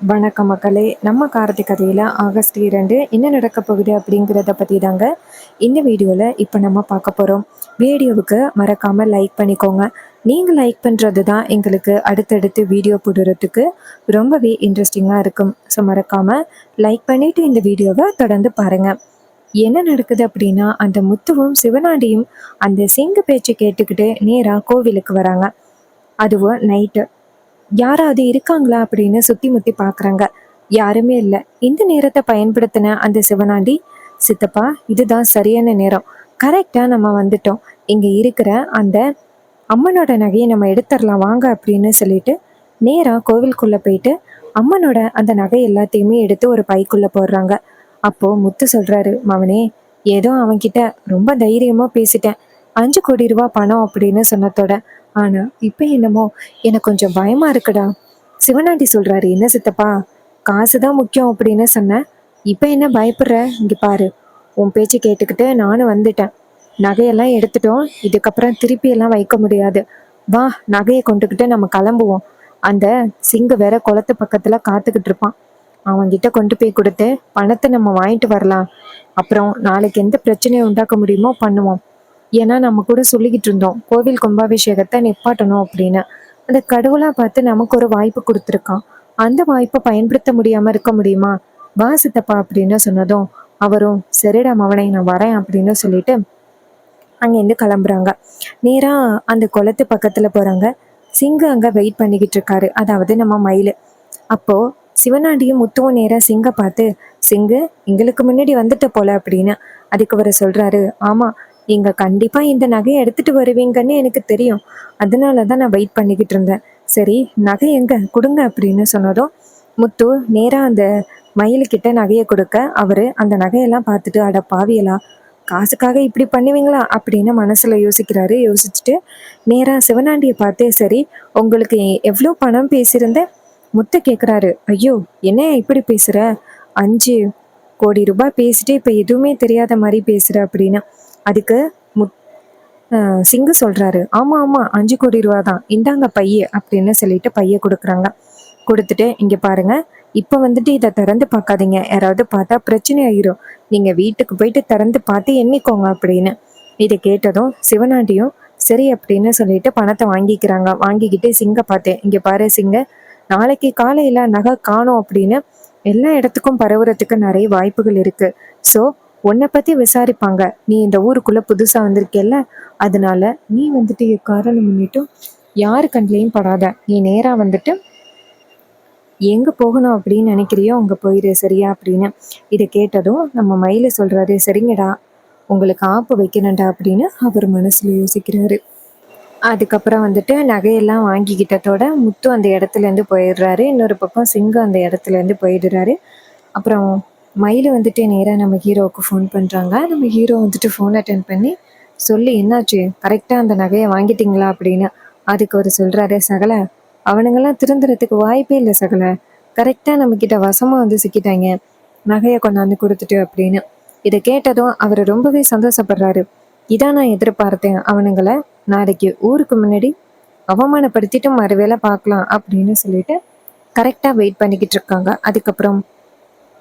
வணக்கம் மக்களே! நம்ம கார்த்திக் கதையில ஆகஸ்ட் 2 என்ன நடக்கப் போகுது அப்படிங்கிறத பத்தி தாங்க இந்த வீடியோல இப்ப நம்ம பார்க்க போறோம். வீடியோவுக்கு மறக்காம லைக் பண்ணிக்கோங்க. நீங்க லைக் பண்றது தான் எங்களுக்கு அடுத்தடுத்து வீடியோ போடுறதுக்கு ரொம்பவே இன்ட்ரெஸ்டிங்கா இருக்கும். ஸோ மறக்காம லைக் பண்ணிட்டு இந்த வீடியோவை தொடர்ந்து பாருங்க. என்ன நடக்குது அப்படின்னா, அந்த முத்துவும் சிவனாண்டியும் அந்த சிங்கு பேச்சு கேட்டுக்கிட்டு நேரா கோவிலுக்கு வராங்க. அதுவும் நைட்டு. யாராவது இருக்காங்களா அப்படின்னு சுத்தி முத்தி பார்க்குறாங்க. யாருமே இல்ல. இந்த நேரத்த பயன்படுத்தின அந்த சிவனாண்டி, "சித்தப்பா, இதுதான் சரியான நேரம். கரெக்ட்டா நம்ம வந்துட்டோம். இங்க இருக்கிற அந்த அம்மனோட நகைய நம்ம எடுத்துறலாம் வாங்க" அப்படின்னு சொல்லிட்டு, நேரா கோவிலுக்குள்ள போயிட்டு, அம்மனோட அந்த நகை எல்லாத்தையுமே எடுத்து ஒரு பைக்குள்ள போடுறாங்க. அப்போ முத்து சொல்றாரு, "மவனே, ஏதோ அவன்கிட்ட ரொம்ப தைரியமா பேசிட்டேன். 5,00,00,000 பணம் அப்படின்னு சொன்னதோட. ஆனா, இப்ப என்னமோ எனக்கு கொஞ்சம் பயமா இருக்குடா." சிவனாண்டி சொல்றாரு, "என்ன சித்தப்பா, காசு தான் முக்கியம் அப்படின்னு சொன்னேன். இப்ப என்ன பயப்படுற? இங்க பாரு, உன் பேச்சு கேட்டுக்கிட்டு நானும் வந்துட்டேன். நகையெல்லாம் எடுத்துட்டோம். இதுக்கப்புறம் திருப்பி எல்லாம் வைக்க முடியாது. வா, நகையை கொண்டுகிட்டு நம்ம கிளம்புவோம். அந்த சிங்கு வேற குளத்து பக்கத்துல காத்துக்கிட்டு இருப்பான். அவன்கிட்ட கொண்டு போய் கொடுத்து பணத்தை நம்ம வாங்கிட்டு வரலாம். அப்புறம் நாளைக்கு எந்த பிரச்சனையை உண்டாக்க முடியுமோ பண்ணுவோம். ஏன்னா நம்ம கூட சொல்லிக்கிட்டு இருந்தோம், கோவில் கும்பாபிஷேகத்தை நிப்பாட்டணும் அப்படின்னு. அந்த கடவுளா பார்த்து நமக்கு ஒரு வாய்ப்பு கொடுத்துருக்கான். அந்த வாய்ப்பை பயன்படுத்த முடியாம இருக்க முடியுமா? வா சித்தப்பா அப்படின்னு சொன்னதும் அவரும், சரிடா மவனை, நான் வரேன் அப்படின்னு சொல்லிட்டு அங்கேருந்து கிளம்புறாங்க. நேரா அந்த குளத்து பக்கத்துல போறாங்க. சிங்கு அங்க வெயிட் பண்ணிக்கிட்டு இருக்காரு, அதாவது நம்ம மயிலு. அப்போ சிவனாண்டியும் முத்துவும் நேரா சிங்க பார்த்து, "சிங்கு, எங்களுக்கு முன்னாடி வந்துட்ட போல" அப்படின்னு. அதுக்கு அவர் சொல்றாரு, "ஆமா, நீங்க கண்டிப்பா இந்த நகையை எடுத்துட்டு வருவீங்கன்னு எனக்கு தெரியும். அதனால தான் நான் வெயிட் பண்ணிக்கிட்டு இருந்தேன். சரி, நகை எங்க கொடுங்க" அப்படின்னு சொன்னதும் முத்து நேரா அந்த மயிலுக்கிட்ட நகையை கொடுக்க, அவரு அந்த நகையெல்லாம் பார்த்துட்டு, "அட பாவியலா, காசுக்காக இப்படி பண்ணுவீங்களா?" அப்படின்னு மனசுல யோசிக்கிறாரு. யோசிச்சுட்டு நேரா சிவனாண்டியை பார்த்து, "சரி, உங்களுக்கு எவ்வளோ பணம் பேசியிருந்த?" முத்து கேட்குறாரு, "ஐயோ, என்ன இப்படி பேசுற? 5,00,00,000 பேசிட்டு இப்போ எதுவுமே தெரியாத மாதிரி பேசுற" அப்படின்னு. அதுக்கு முத் சிங்கு சொல்றாரு, "ஆமா ஆமா, 5,00,00,000 தான், இந்தாங்க பைய" அப்படின்னு சொல்லிட்டு பைய கொடுக்குறாங்க. கொடுத்துட்டு, "இங்க பாருங்க, இப்போ வந்துட்டு இதை திறந்து பார்க்காதீங்க. யாராவது பார்த்தா பிரச்சனை ஆயிரும். நீங்க வீட்டுக்கு போயிட்டு திறந்து பார்த்து எண்ணிக்கோங்க" அப்படின்னு. இதை கேட்டதும் சிவனாண்டியும் சரி அப்படின்னு சொல்லிட்டு பணத்தை வாங்கிக்கிறாங்க. வாங்கிக்கிட்டு சிங்க பார்த்தேன், "இங்க பாரு சிங்க, நாளைக்கு காலையில நகை காணோம் அப்படின்னு எல்லா இடத்துக்கும் பரவுறதுக்கு நிறைய வாய்ப்புகள் இருக்கு. ஸோ உன்னை பத்தி விசாரிப்பாங்க. நீ இந்த ஊருக்குள்ள புதுசா வந்திருக்கேல்ல, அதனால நீ வந்துட்டு காரணம் முன்னிட்டும் யாரு கண்ணிலையும் படாத. நீ நேரா வந்துட்டு எங்க போகணும் அப்படின்னு நினைக்கிறியோ அங்க போயிரு, சரியா?" அப்படின்னு. இதை கேட்டதும் நம்ம மயில சொல்றாரு, "சரிங்கடா, உங்களுக்கு ஆப்பு வைக்கணும்டா" அப்படின்னு அவர் மனசுல யோசிக்கிறாரு. அதுக்கப்புறம் வந்துட்டு நகையெல்லாம் வாங்கிக்கிட்டதோட முத்து அந்த இடத்துலேருந்து போயிடுறாரு. இன்னொரு பக்கம் சிங்கம் அந்த இடத்துலேருந்து போயிடுறாரு. அப்புறம் மயிலு வந்துட்டு நேராக நம்ம ஹீரோவுக்கு ஃபோன் பண்ணுறாங்க. நம்ம ஹீரோ வந்துட்டு ஃபோன் அட்டென்ட் பண்ணி சொல்லி, "என்னாச்சு? கரெக்டாக அந்த நகையை வாங்கிட்டீங்களா?" அப்படின்னு. அதுக்கு அவர் சொல்கிறாரு, "சகல, அவனுங்கெல்லாம் திருந்துறதுக்கு வாய்ப்பே இல்லை சகல. கரெக்டாக நம்மக்கிட்ட வசமாக வந்து சிக்கிட்டாங்க, நகையை கொண்டாந்து கொடுத்துட்டு" அப்படின்னு. இதை கேட்டதும் அவர் ரொம்பவே சந்தோஷப்படுறாரு. "இதான் நான் எதிர்பார்த்தேன். அவனுங்களை நாளைக்கு ஊருக்கு முன்னாடி அவமானப்படுத்திட்டு மறுவேளை பார்க்கலாம்" அப்படின்னு சொல்லிட்டு கரெக்டாக வெயிட் பண்ணிக்கிட்டு இருக்காங்க. அதுக்கப்புறம்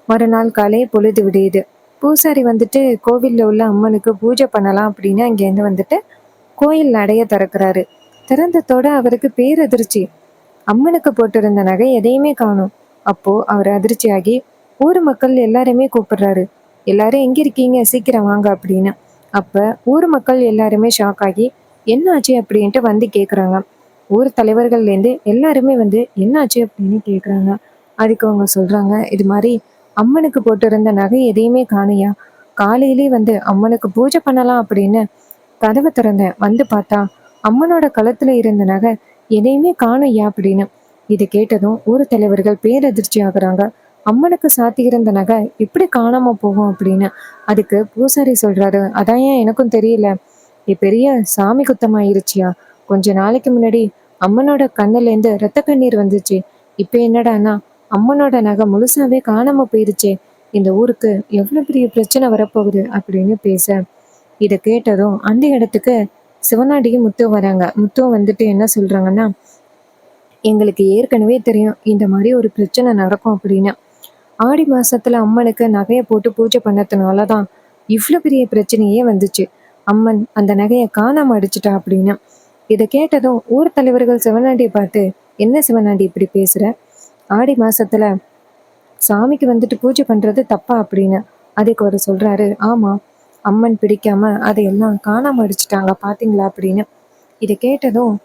மறுநாள் காலை பொழுது விடியுது. பூசாரி வந்துட்டு கோவிலில் உள்ள அம்மனுக்கு பூஜை பண்ணலாம் அப்படின்னு அங்கேருந்து வந்துட்டு கோயில் நடைய திறக்கிறாரு. திறந்ததோட அவருக்கு பேரதிர்ச்சி. அம்மனுக்கு போட்டிருந்த நகை எதையுமே காணும். அப்போ அவர் அதிர்ச்சியாகி ஊர் மக்கள் எல்லாருமே கூப்பிடுறாரு. "எல்லாரும் எங்க இருக்கீங்க? சீக்கிரம் வாங்க" அப்படின்னு. அப்ப ஊர் மக்கள் எல்லாருமே ஷாக் ஆகி, "என்ன ஆச்சு?" அப்படின்ட்டு வந்து கேட்குறாங்க. ஊர் தலைவர்கள்லேருந்து எல்லாருமே வந்து என்ன ஆச்சு அப்படின்னு கேட்குறாங்க. அதுக்கு அவங்க சொல்றாங்க, "இது மாதிரி அம்மனுக்கு போட்டிருந்த நகை எதையுமே காணையா. காலையிலே வந்து அம்மனுக்கு பூஜை பண்ணலாம் அப்படின்னு கதவை திறந்தேன். வந்து பார்த்தா அம்மனோட கழுத்துல இருந்த நகை எதையுமே காணையா" அப்படின்னு. இதை கேட்டதும் ஊர் தலைவர்கள் பேரதிர்ச்சி ஆகுறாங்க. அம்மனுக்கு சாத்தியிருந்த நகை எப்படி காணாம போகும் அப்படின்னு. அதுக்கு பூசாரி சொல்றாரு, "அதான் ஏன் எனக்கும் தெரியல. பெரிய சாமி குத்தமாயிருச்சியா. கொஞ்ச நாளைக்கு முன்னாடி அம்மனோட கண்ணுலேருந்து ரத்த கண்ணீர் வந்துச்சு. இப்ப என்னடான்னா அம்மனோட நகை முழுசாவே காணாம போயிருச்சே. இந்த ஊருக்கு எவ்வளவு பெரிய பிரச்சனை வரப்போகுது" அப்படின்னு பேச, இதை கேட்டதும் அந்த இடத்துக்கு சிவனாண்டியும் முத்து வராங்க. முத்து வந்துட்டு என்ன சொல்றாங்கன்னா, எங்களுக்கு ஏற்கனவே தெரியும் இந்த மாதிரி ஒரு பிரச்சனை நடக்கும் அப்படின்னு. ஆடி மாசத்துல அம்மனுக்கு நகையை போட்டு பூஜை பண்ணதுனால தான் இவ்வளோ பெரிய பிரச்சனையே வந்துச்சு. அம்மன் அந்த நகையை காணாம அடிச்சிட்டா அப்படின்னு. இதை கேட்டதும் ஊர் தலைவர்கள் சிவனாண்டியை பார்த்து, என்ன சிவனாண்டி இப்படி பேசுற? ஆடி மாசத்துல சாமிக்கு வந்துட்டு பூஜை பண்றது தப்பா அப்படின்னு. அதுக்கு அவர் சொல்றாரு, ஆமா, அம்மன் பிடிக்காம அதையெல்லாம் காணாம அடிச்சிட்டாங்க பாத்தீங்களா அப்படின்னு. இதை கேட்டதும்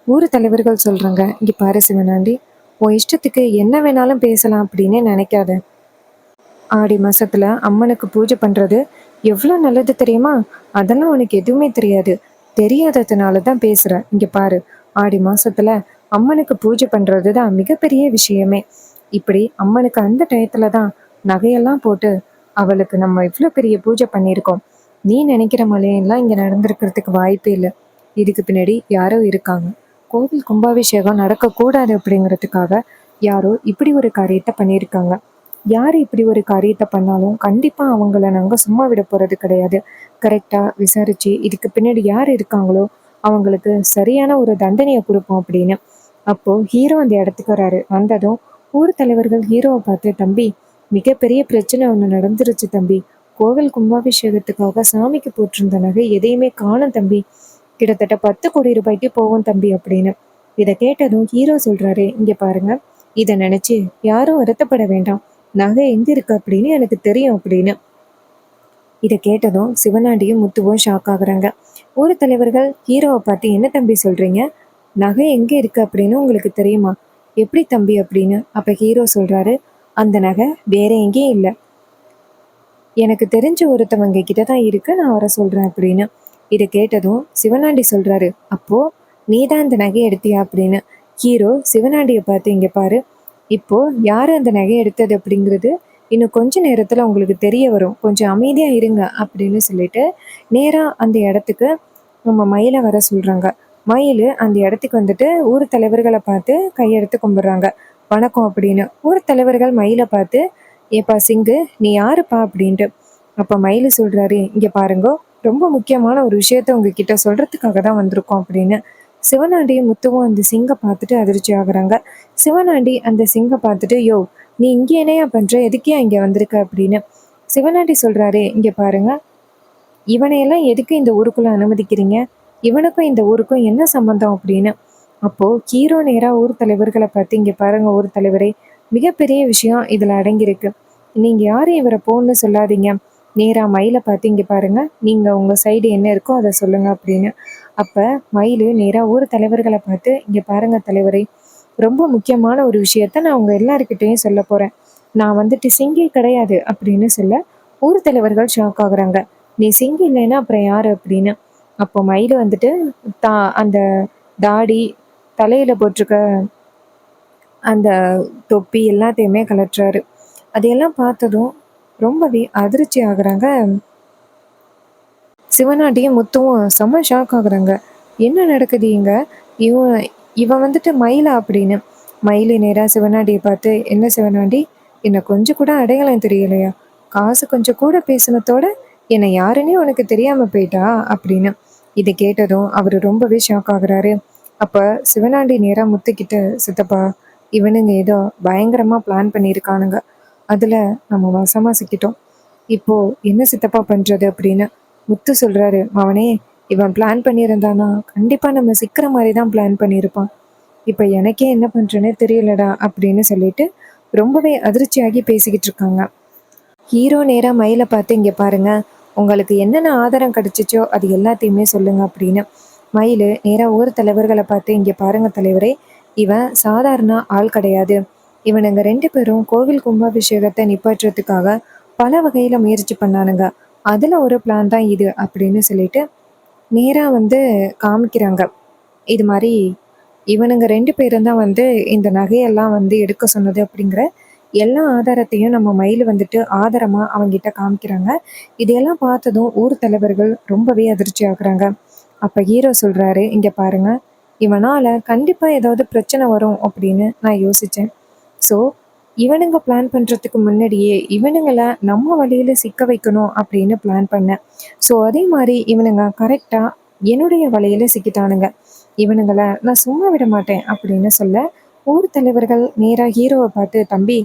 ஊர் தலைவர்கள் சொல்றாங்க, இங்க பாரு சிவனாண்டி, உன் இஷ்டத்துக்கு என்ன வேணாலும் பேசலாம் அப்படின்னு நினைக்காத. ஆடி மாசத்துல அம்மனுக்கு பூஜை பண்றது எவ்வளோ நல்லது தெரியுமா? அதெல்லாம் உனக்கு எதுவுமே தெரியாது. தெரியாததுனால தான் பேசுற. இங்க பாரு, ஆடி மாசத்துல அம்மனுக்கு பூஜை பண்றது தான் மிகப்பெரிய விஷயமே. இப்படி அம்மனுக்கு அந்த டயத்துல தான் நகையெல்லாம் போட்டு அவளுக்கு நம்ம இவ்வளோ பெரிய பூஜை பண்ணியிருக்கோம். நீ நினைக்கிற மலையெல்லாம் இங்க நடந்திருக்கிறதுக்கு வாய்ப்பே இல்லை. இதுக்கு பின்னாடி யாரோ இருக்காங்க. கோவில் கும்பாபிஷேகம் நடக்கக்கூடாது அப்படிங்கிறதுக்காக யாரோ இப்படி ஒரு காரியத்தை பண்ணியிருக்காங்க. யார் இப்படி ஒரு காரியத்தை பண்ணாலும் கண்டிப்பாக அவங்கள நாங்கள் சும்மா விட போகிறது கிடையாது. கரெக்டாக விசாரித்து இதுக்கு பின்னாடி யார் இருக்காங்களோ அவங்களுக்கு சரியான ஒரு தண்டனையை கொடுப்போம் அப்படின்னு. அப்போது ஹீரோ அந்த இடத்துக்கு வராரு. வந்ததும் ஊர் தலைவர்கள் ஹீரோவை பார்த்து, தம்பி, மிகப்பெரிய பிரச்சனை ஒன்று நடந்துருச்சு தம்பி. கோவில் கும்பாபிஷேகத்துக்காக சாமிக்கு போட்டிருந்த நகை எதையுமே காணும் தம்பி. கிட்டத்தட்ட 10 கோடி ரூபாய்க்கு போகும் தம்பி அப்படின்னு. இதை கேட்டதும் ஹீரோ சொல்றாரு, இங்க பாருங்க, இதை நினைச்சு யாரும் வருத்தப்பட வேண்டாம். நகை எங்க இருக்கு அப்படின்னு எனக்கு தெரியும் அப்படின்னு. இதை கேட்டதும் சிவனாண்டியும் முத்துவும் ஷாக் ஆகுறாங்க. ஊர் தலைவர்கள் ஹீரோவை பார்த்து, என்ன தம்பி சொல்றீங்க? நகை எங்க இருக்கு அப்படின்னு உங்களுக்கு தெரியுமா? எப்படி தம்பி அப்படின்னு. அப்ப ஹீரோ சொல்றாரு, அந்த நகை வேற எங்கேயும் இல்லை, எனக்கு தெரிஞ்ச ஒருத்தவங்க கிட்ட தான் இருக்கு, நான் வர சொல்றேன் அப்படின்னு. இதை கேட்டதும் சிவனாண்டி சொல்றாரு, அப்போ நீ தான் அந்த நகையை எடுத்தியா அப்படின்னு. ஹீரோ சிவனாண்டியை பார்த்து, இங்க பாரு, இப்போ யாரு அந்த நகையை எடுத்தது அப்படிங்கிறது இன்னும் கொஞ்ச நேரத்துல உங்களுக்கு தெரிய வரும், கொஞ்சம் அமைதியா இருங்க அப்படின்னு சொல்லிட்டு நேரா அந்த இடத்துக்கு நம்ம மயிலை வர சொல்றாங்க. மயில் அந்த இடத்துக்கு வந்துட்டு ஊர் தலைவர்களை பார்த்து கையெடுத்து கும்பிடுறாங்க. வணக்கம் அப்படின்னு. ஊர் தலைவர்கள் மயிலை பார்த்து, ஏப்பா சிங்கு, நீ யாருப்பா அப்படின்ட்டு. அப்ப மயில் சொல்றாரு, இங்க பாருங்க, ரொம்ப முக்கியமான ஒரு விஷயத்த உங்ககிட்ட சொல்றதுக்காக தான் வந்திருக்கோம் அப்படின்னு. சிவனாண்டியும் முத்துவும் அந்த சிங்கை பார்த்துட்டு அதிர்ச்சி ஆகுறாங்க. சிவனாண்டி அந்த சிங்கை பார்த்துட்டு, யோ, நீ இங்கே என்னையா பண்ற, எதுக்கே இங்க வந்திருக்க அப்படின்னு. சிவனாண்டி சொல்றாரு, இங்க பாருங்க, இவனையெல்லாம் எதுக்கு இந்த ஊருக்குள்ள அனுமதிக்கிறீங்க? இவனுக்கும் இந்த ஊருக்கும் என்ன சம்பந்தம் அப்படின்னு. அப்போ ஹீரோ நேரா ஊர் தலைவர்களை பார்த்து, இங்க பாருங்க ஊர் தலைவரே, மிகப்பெரிய விஷயம் இதுல அடங்கியிருக்கு. நீங்க யாரும் இவரை போன்னு சொல்லாதீங்க. நேரா மயிலை பார்த்து, இங்க பாருங்க, நீங்க உங்க சைடு என்ன இருக்கோ அதை சொல்லுங்க அப்படின்னு. அப்ப மயில் நேரா ஊர் தலைவர்களை பார்த்து, இங்க பாருங்க தலைவரே, ரொம்ப முக்கியமான ஒரு விஷயத்த நான் உங்க எல்லாருக்கிட்டையும் சொல்ல போறேன். நான் வந்துட்டு சிங்கி கிடையாது அப்படின்னு சொல்ல ஊர் தலைவர்கள் ஷாக் ஆகுறாங்க. நீ சிங்கி இல்லைன்னா அப்புறம் யாரு அப்படின்னு. அப்போ மயில் வந்துட்டு அந்த தாடி, தலையில போட்டிருக்க அந்த தொப்பி எல்லாத்தையுமே கலட்டுறாரு. அதையெல்லாம் பார்த்ததும் ரொம்பவே அதிர்ச்சி ஆகுறாங்க. சிவனாண்டியும் முத்துவும் செம்ம ஷாக் ஆகுறாங்க. என்ன நடக்குது இங்க? இவன் இவன் வந்துட்டு மயிலா அப்படின்னு. மயில் நேரா சிவனாண்டியை பார்த்து, என்ன சிவனாண்டி, என்னை கொஞ்சம் கூட அடையாளம் தெரியலையா? காசு கொஞ்சம் கூட பேசினத்தோட என்னை யாருன்னே உனக்கு தெரியாம போயிட்டா அப்படின்னு. இதை கேட்டதும் அவர் ரொம்பவே ஷாக் ஆகுறாரு. அப்ப சிவனாண்டி நேரா முத்துக்கிட்ட, சித்தப்பா, இவனுங்க ஏதோ பயங்கரமா பிளான் பண்ணியிருக்கானுங்க, அதுல நம்ம வசமா சிக்கிட்டோம். இப்போ என்ன சித்தப்பா பண்றது அப்படின்னு. முத்து சொல்றாரு, அவனே, இவன் பிளான் பண்ணியிருந்தானா கண்டிப்பா நம்ம சிக்கிற மாதிரி தான் பிளான் பண்ணியிருப்பான். இப்ப எனக்கே என்ன பண்றேன்னு தெரியலடா அப்படின்னு சொல்லிட்டு ரொம்பவே அதிர்ச்சியாகி பேசிக்கிட்டு இருக்காங்க. ஹீரோ நேரா மயிலை பார்த்து, இங்க பாருங்க, உங்களுக்கு என்னென்ன ஆதாரம் கிடைச்சிச்சோ அது எல்லாத்தையுமே சொல்லுங்க அப்படின்னு. மயில் நேரா ஊர் தலைவர்களை பார்த்து, இங்க பாருங்க தலைவரே, இவன் சாதாரண ஆள் கிடையாது. இவனுங்க 2 பேரும் கோவில் கும்பாபிஷேகத்தை நிப்பாட்டுறதுக்காக பல வகையில முயற்சி பண்ணானுங்க. அதுல ஒரு பிளான் தான் இது அப்படின்னு சொல்லிட்டு நேரா வந்து காமிக்கிறாங்க. இது மாதிரி இவனுங்க 2 பேரும் தான் வந்து இந்த நகையெல்லாம் வந்து எடுக்க சொன்னது அப்படிங்கிற எல்லா ஆதாரத்தையும் நம்ம மயில் வந்துட்டு ஆதாரமா அவங்கிட்ட காமிக்கிறாங்க. இதையெல்லாம் பார்த்ததும் ஊர் தலைவர்கள் ரொம்பவே அதிர்ச்சி ஆகுறாங்க. அப்ப ஹீரோ சொல்றாரு, இங்க பாருங்க, இவனால கண்டிப்பா ஏதாவது பிரச்சனை வரும் அப்படின்னு நான் யோசிச்சேன். ஸோ இவனுங்க பிளான் பண்றதுக்கு முன்னாடியே இவனுங்களை நம்ம வழியில சிக்க வைக்கணும் அப்படின்னு பிளான் பண்ணேன். ஸோ அதே மாதிரி இவனுங்க கரெக்டா என்னுடைய வலையில சிக்கிட்டானுங்க. இவனுங்களை நான் சும்மா விட மாட்டேன் அப்படின்னு சொல்ல ஊர் தலைவர்கள் நேராக ஹீரோவை பார்த்து, தம்பி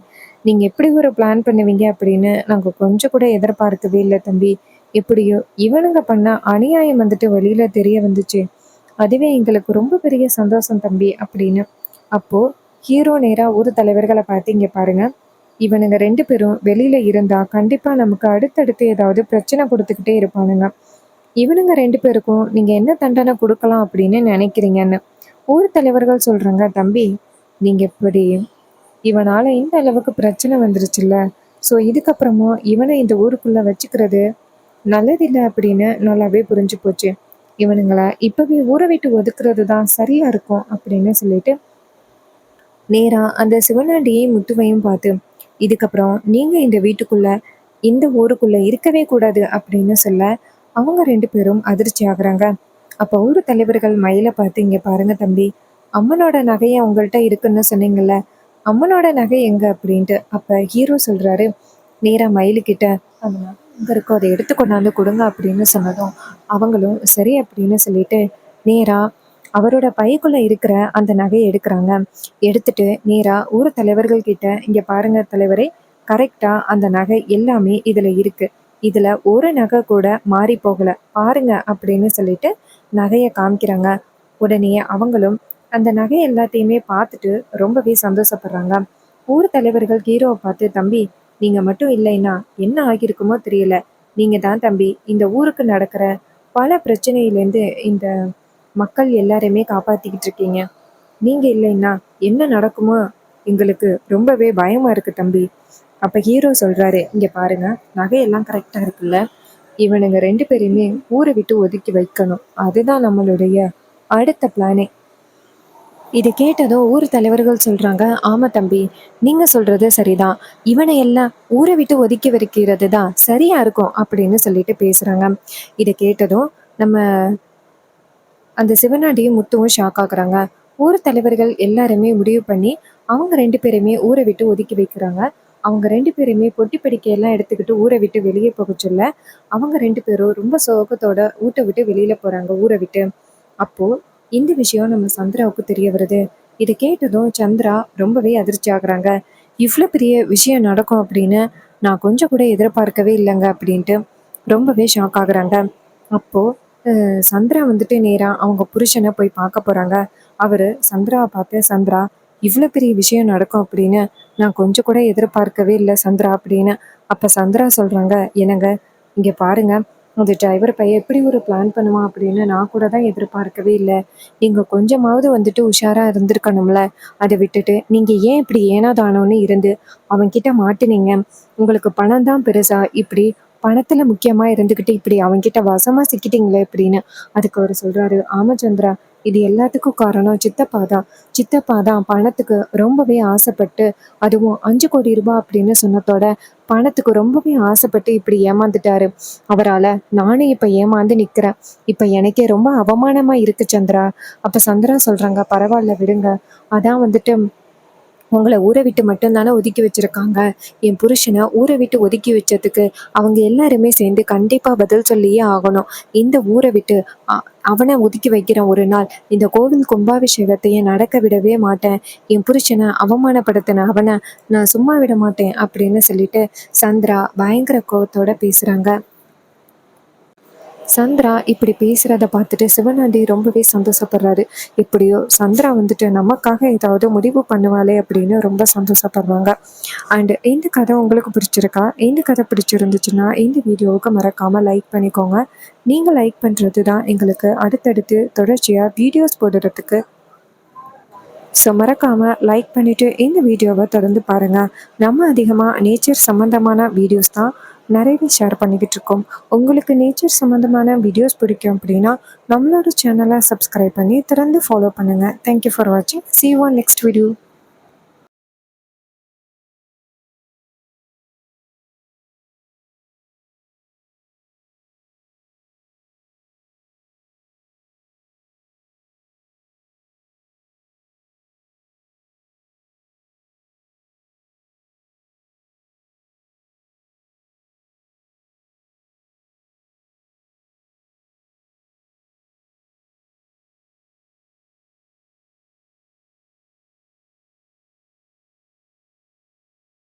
நீங்கள் எப்படி ஒரு பிளான் பண்ணுவீங்க அப்படின்னு நாங்கள் கொஞ்சம் கூட எதிர்பார்க்கவே இல்லை தம்பி. எப்படியோ இவனுங்க பண்ண அநியாயம் வந்துட்டு வெளியில தெரிய வந்துச்சு. அதுவே எங்களுக்கு ரொம்ப பெரிய சந்தோஷம் தம்பி அப்படின்னு. அப்போ ஹீரோ நேரா ஊர் தலைவர்களை பார்த்து, இங்க பாருங்க, இவனுங்க 2 பேரும் வெளியில இருந்தா கண்டிப்பா நமக்கு அடுத்தடுத்து ஏதாவது பிரச்சனை கொடுத்துக்கிட்டே இருப்பானுங்க. இவனுங்க 2 பேருக்கும் நீங்க என்ன தண்டனை கொடுக்கலாம் அப்படின்னு நினைக்கிறீங்கன்னு. ஊர் தலைவர்கள் சொல்றாங்க, தம்பி நீங்க இப்படி இவனால இந்த அளவுக்கு பிரச்சனை வந்துருச்சுல்ல, ஸோ இதுக்கப்புறமும் இவனை இந்த ஊருக்குள்ள வச்சுக்கிறது நல்லதில்லை அப்படின்னு நல்லாவே புரிஞ்சு போச்சு. இவனுங்களை இப்பவே ஊரை விட்டு ஒதுக்குறது தான் சரியா இருக்கும் அப்படின்னு சொல்லிட்டு நேரா அந்த சிவனாண்டியையும் முத்துவையும் பார்த்து, இதுக்கப்புறம் நீங்க இந்த வீட்டுக்குள்ள இந்த ஊருக்குள்ள இருக்கவே கூடாது அப்படின்னு சொல்ல அவங்க 2 பேரும் அதிர்ச்சி ஆகுறாங்க. அப்போ ஊர் தலைவர்கள் மயிலை பார்த்து, இங்க பாருங்க தம்பி, அம்மனோட நகையை உங்கள்கிட்ட இருக்குன்னு சொன்னீங்கல்ல, அம்மனோட நகை எங்க அப்படின்ட்டு. அப்ப ஹீரோ சொல்றாரு நேரா மயிலுக்கிட்ட, அம்மா அங்க இருக்கோ அதை எடுத்து கொண்டாந்து கொடுங்க அப்படின்னு சொன்னதும் அவங்களும் சரி அப்படின்னு சொல்லிட்டு நேரா அவரோட பைக்குள்ள இருக்கிற அந்த நகையை எடுக்கிறாங்க. எடுத்துட்டு நேரா ஊர் தலைவர்கள் கிட்ட, இங்க பாருங்க தலைவரே, கரெக்டா அந்த நகை எல்லாமே இதுல இருக்கு. இதுல ஒரு நகை கூட மாறி போகல பாருங்க அப்படின்னு சொல்லிட்டு நகையை காமிக்கிறாங்க. உடனே அவங்களும் அந்த நகை எல்லாத்தையுமே பார்த்துட்டு ரொம்பவே சந்தோஷப்படுறாங்க. ஊர் தலைவர்கள் ஹீரோவை பார்த்து, தம்பி நீங்க மட்டும் இல்லைன்னா என்ன ஆகியிருக்குமோ தெரியல. நீங்க தான் தம்பி இந்த ஊருக்கு நடக்கிற பல பிரச்சனையிலேருந்து இந்த மக்கள் எல்லாரையுமே காப்பாத்திக்கிட்டு இருக்கீங்க. நீங்க இல்லைன்னா என்ன நடக்குமோ எங்களுக்கு ரொம்பவே பயமா இருக்கு தம்பி. அப்ப ஹீரோ சொல்றாரு, இங்க பாருங்க, நகையெல்லாம் கரெக்டா இருக்குல்ல, இவனுங்க 2 பேரையுமே ஊரை விட்டு ஒதுக்கி வைக்கணும். அதுதான் நம்மளுடைய அடுத்த பிளானே. இதை கேட்டதும் ஊர் தலைவர்கள் சொல்றாங்க, ஆமா தம்பி நீங்க சொல்றது சரிதான், இவனை எல்லாம் ஊரை விட்டு ஒதுக்கி வைக்கிறது தான் சரியா இருக்கும் அப்படின்னு சொல்லிட்டு பேசுறாங்க. இதை கேட்டதும் நம்ம அந்த சிவனாண்டியும் முத்துவும் ஷாக் ஆகுறாங்க. ஊர் தலைவர்கள் எல்லாருமே முடிவு பண்ணி அவங்க 2 பேருமே ஊரை விட்டு ஒதுக்கி வைக்கிறாங்க. அவங்க 2 பேருமே பொட்டி படிக்கையெல்லாம் எடுத்துக்கிட்டு ஊரை விட்டு வெளியே போக சொல்ல அவங்க 2 பேரும் ரொம்ப சோகத்தோட வீட்டை விட்டு வெளியில போறாங்க, ஊரை விட்டு. அப்போ இந்த விஷயம் நம்ம சந்திராவுக்கு தெரிய வருது. இதை கேட்டதும் சந்திரா ரொம்பவே அதிர்ச்சி ஆகுறாங்க. இவ்வளோ பெரிய விஷயம் நடக்கும் அப்படின்னு நான் கொஞ்சம் கூட எதிர்பார்க்கவே இல்லைங்க அப்படின்ட்டு ரொம்பவே ஷாக் ஆகுறாங்க. அப்போ சந்திரா வந்துட்டு நேரா அவங்க புருஷனை போய் பார்க்க போறாங்க. அவரு சந்திராவை பார்த்து, சந்திரா இவ்வளோ பெரிய விஷயம் நடக்கும் அப்படின்னு நான் கொஞ்சம் கூட எதிர்பார்க்கவே இல்லை சந்திரா அப்படின்னு. அப்ப சந்திரா சொல்றாங்க, என்னங்க இங்க பாருங்க, அந்த டிரைவர் பையன் எப்படி ஒரு பிளான் பண்ணுவான் அப்படின்னு நான் கூட தான் எதிர்பார்க்கவே இல்லை. நீங்க கொஞ்சமாவது வந்துட்டு உஷாரா இருந்திருக்கணும்ல. அதை விட்டுட்டு நீங்க ஏன் இப்படி ஏனாதானோன்னு இருந்து அவன்கிட்ட மாட்டினீங்க. உங்களுக்கு பணம் தான் பெருசா, இப்படி பணத்துல முக்கியமா இருந்துகிட்டு இப்படி அவன்கிட்ட வசமா சிக்கிட்டீங்களே அப்படின்னு. அதுக்கு அவர் சொல்றாரு, ஆமா சந்திரா, இது எல்லாத்துக்கும் காரணம் சித்தப்பா தான். சித்தப்பா தான் பணத்துக்கு ரொம்பவே ஆசைப்பட்டு, அதுவும் 5 கோடி ரூபாய் அப்படின்னு சொன்னதோட பணத்துக்கு ரொம்பவே ஆசைப்பட்டு இப்படி ஏமாந்துட்டாரு. அவரால நானே இப்ப ஏமாந்து நிக்கிறேன். இப்ப எனக்கே ரொம்ப அவமானமா இருக்கு சந்திரா. அப்ப சந்திரா சொல்றாங்க, பரவாயில்ல விடுங்க, அதான் வந்துட்டு உங்களை ஊரை விட்டு மட்டும்தானே ஒதுக்கி வச்சிருக்காங்க. என் புருஷனை ஊரை விட்டு ஒதுக்கி வச்சதுக்கு அவங்க எல்லாருமே சேர்ந்து கண்டிப்பா பதில் சொல்லியே ஆகணும். இந்த ஊரை விட்டு அவனை ஒதுக்கி வைக்கிற ஒரு நாள் இந்த கோவில் கும்பாபிஷேகத்தையே நடக்க விடவே மாட்டேன். என் புருஷனை அவமானப்படுத்தின அவனை நான் சும்மா விட மாட்டேன் அப்படின்னு சொல்லிட்டு சந்திரா பயங்கர கோவத்தோட பேசுறாங்க. சந்திரா இப்படி பேசுறத பார்த்துட்டு சிவனாண்டி ரொம்பவே சந்தோஷப்படுறாரு. எப்படியோ சந்திரா வந்துட்டு நமக்காக ஏதாவது முடிவு பண்ணுவாளே அப்படின்னு ரொம்ப சந்தோஷப்படுறாங்க. அண்ட் இந்த கதை உங்களுக்கு பிடிச்சிருக்கா? இந்த கதை பிடிச்சிருந்துச்சுன்னா இந்த வீடியோவுக்கு மறக்காம லைக் பண்ணிக்கோங்க. நீங்க லைக் பண்றது தான் எங்களுக்கு அடுத்தடுத்து தொடர்ச்சியா வீடியோஸ் போடுறதுக்கு. ஸோ மறக்காமல் லைக் பண்ணிவிட்டு இந்த வீடியோவை தொடர்ந்து பாருங்கள். நம்ம அதிகமாக நேச்சர் சம்மந்தமான வீடியோஸ் தான் நிறையவே ஷேர் பண்ணிக்கிட்டு இருக்கோம். உங்களுக்கு நேச்சர் சம்மந்தமான வீடியோஸ் பிடிக்கும் அப்படின்னா நம்மளோட சேனலை சப்ஸ்கிரைப் பண்ணி தொடர்ந்து ஃபாலோ பண்ணுங்கள். தேங்க்யூ ஃபார் வாட்சிங். See you on next video.